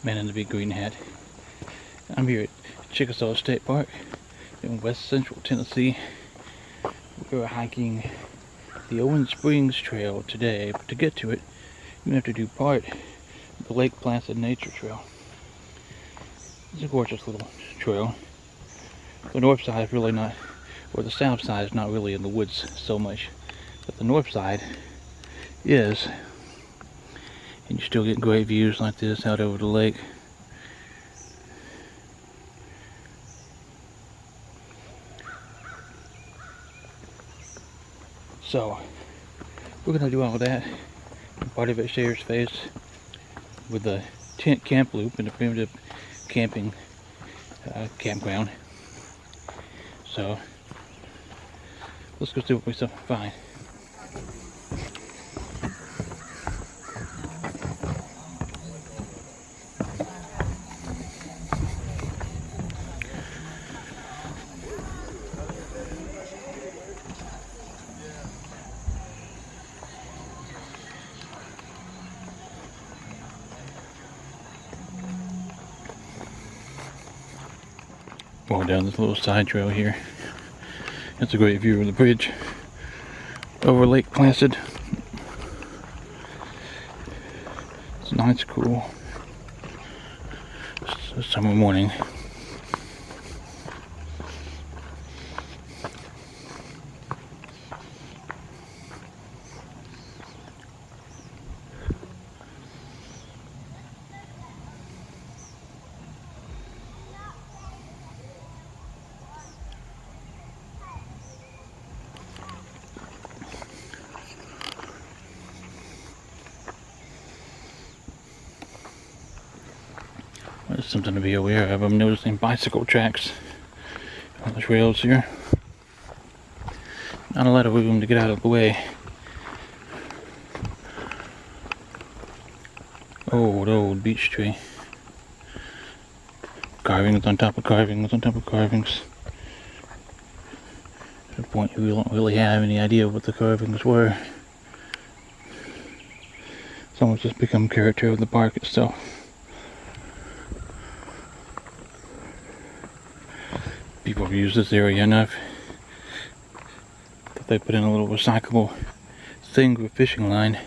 Man in the big green hat. I'm here at Chickasaw State Park in west central Tennessee. We're hiking the Owen Springs Trail today, but to get to it, you have to do part of the Lake Placid Nature Trail. It's a gorgeous little trail. The north side is really not, or the south side is not really in the woods so much, but the north side is. And you still get great views like this out over the lake. So, we're going to do all of that. Part of it shares face with the tent camp loop and the primitive camping campground. So, let's go see what we find. Walk down this little side trail here. It's a great view of the bridge over Lake Placid. It's nice, cool. It's a summer morning. There's something to be aware of. I'm noticing bicycle tracks on the trails here. Not a lot of room to get out of the way. Old beech tree. Carvings on top of carvings on top of carvings. To the point you don't really have any idea what the carvings were. It's almost just become character of the park itself. People have used this area enough that they put in a little recyclable thing with a fishing line.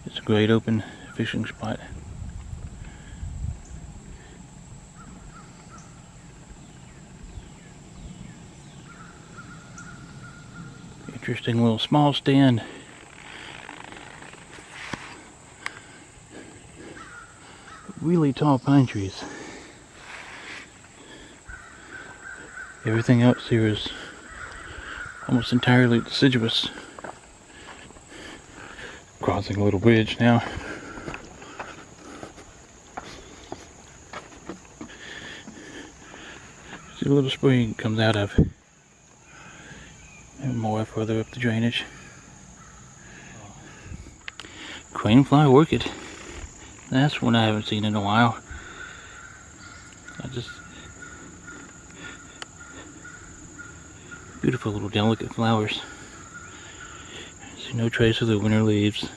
It's a great open fishing spot. Interesting little small stand. Really tall pine trees. Everything else here is almost entirely deciduous. Crossing a little bridge now. See a little spring comes out of. And more further up the drainage. Cranefly orchid. That's one I haven't seen in a while. Beautiful little delicate flowers. See no trace of the winter leaves.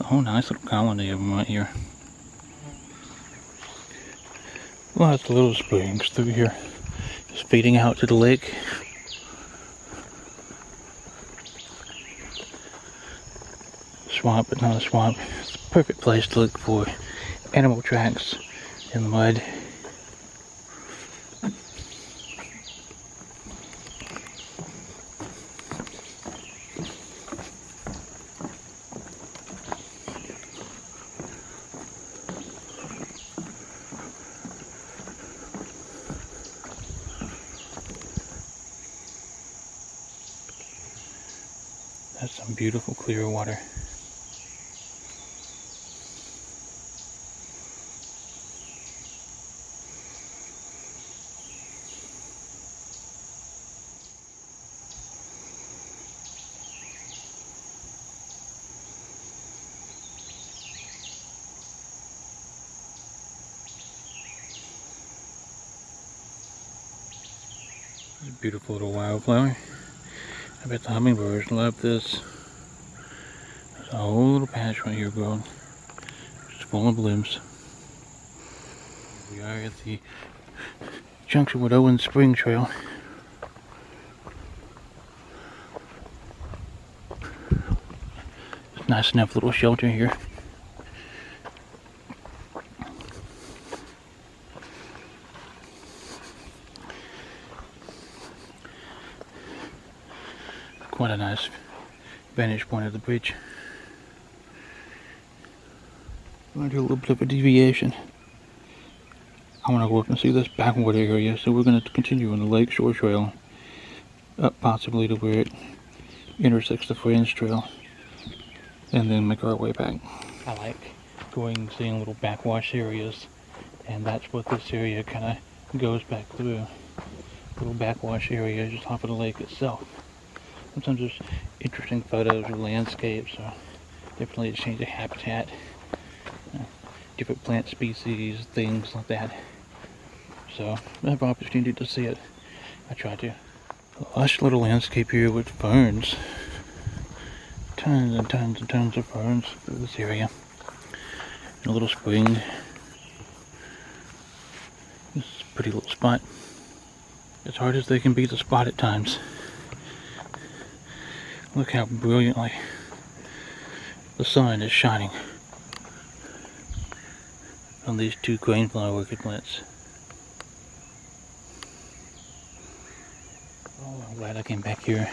A whole nice little colony of them right here. Lots of little springs through here. Just feeding out to the lake. Swamp, but not a swamp. It's a perfect place to look for animal tracks in the mud. That's some beautiful clear water. It's a beautiful little wildflower. I bet the hummingbirds love this. There's A whole little patch right here growing, just full of blooms. We are at the junction with Owen Spring Trail. It's a nice enough little shelter here. Quite a nice vantage point of the bridge. I'm going to do a little bit of a deviation. I want to go up and see this backward area, so we're going to continue on the Lakeshore Trail up possibly to where it intersects the Friends Trail, and then make our way back. I like going seeing little backwash areas, and that's what this area kind of goes back through. Little backwash area just off of the lake itself. Sometimes there's interesting photos or landscapes, or definitely a change of habitat, different plant species, things like that. So I have an opportunity to see it. I try to. A lush little landscape here with ferns. Tons and tons and tons of ferns through this area. And a little spring. This is a pretty little spot. As hard as they can be to spot at times. Look how brilliantly the sun is shining on these two grainflower orchid plants. Oh, I'm glad I came back here.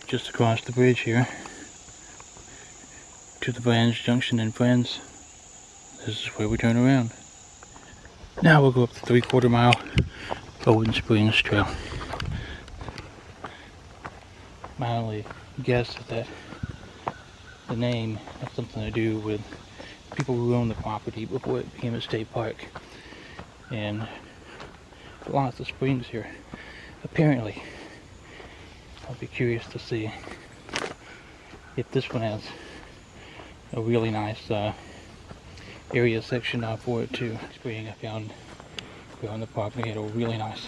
Just across the bridge here to the Branch Junction in Friends. This is where we turn around. Now we'll go up the 3/4 mile Owen Springs Trail. My only guess is that the name has something to do with people who owned the property before it became a state park. And lots of springs here, apparently. I'll be curious to see if this one has a really nice area section off for it too. Spring I found on the property had a really nice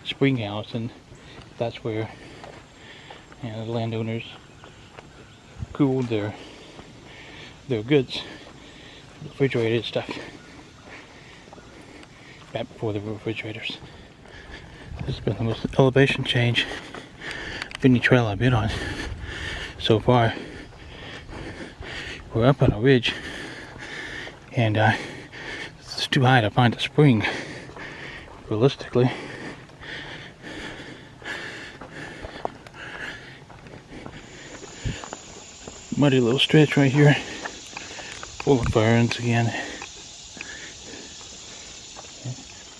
spring house, and that's where the landowners cooled their goods, refrigerated stuff, back before there were refrigerators. This has been the most elevation change of any trail I've been on so far. We're up on a ridge, and it's too high to find a spring, realistically. Muddy little stretch right here, full of ferns again.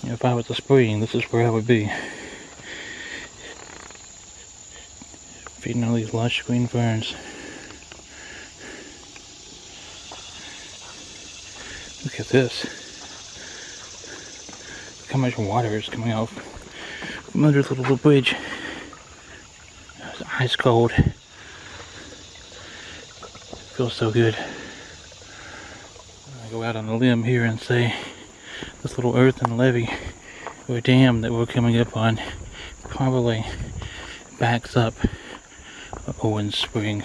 If I was a spring, this is where I would be. Feeding all these lush green ferns. Look at this. Look how much water is coming out from under the little bridge. It's ice cold. Feels so good. I go out on a limb here and say this little earthen levee or dam that we're coming up on probably backs up Owen Spring.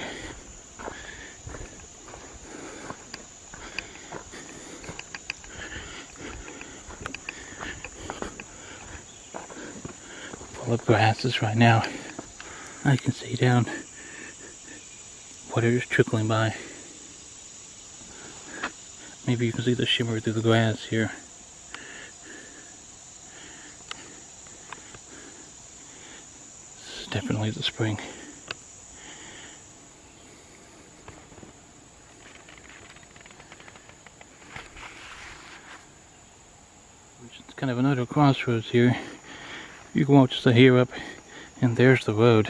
Full of grasses right now. I can see down water just trickling by. Maybe you can see the shimmer through the grass here. definitely the spring. It's kind of another crossroads here. You can walk just here up, and there's the road.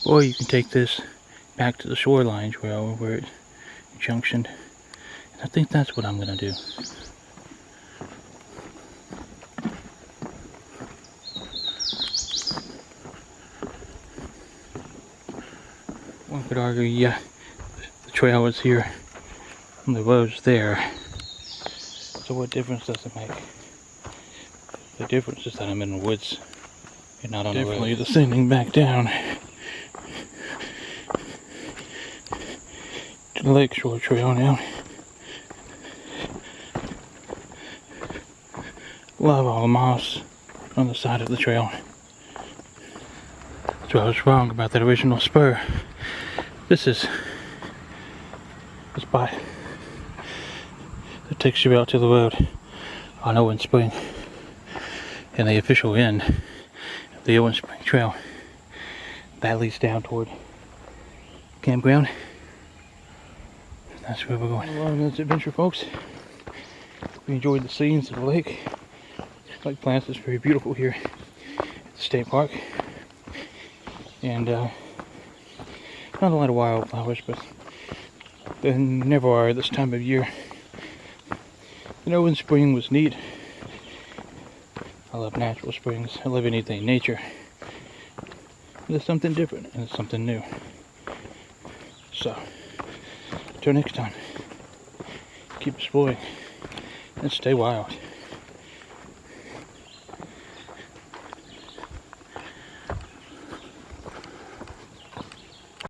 Or you can take this back to the shoreline trail where it junctioned. And I think that's what I'm gonna do. One could argue, yeah, the trail is here and the road's there. So what difference does it make? The difference is that I'm in the woods and not on the road. Definitely descending back down to the Lakeshore trail now. Love all the moss on the side of the trail. So I was wrong about that original spur. This is the spot that takes you out to the road on Owen Spring, and the official end of the Owen Spring Trail. That leads down toward campground. That's where we're going. On this adventure, folks. We enjoyed the scenes of the lake. Lake Placid is very beautiful here at the state park, and not a lot of wildflowers, but there never are this time of year. The Owen Spring was neat. I love natural springs. I love anything in nature. But it's something different and it's something new. So, until next time, keep exploring and stay wild.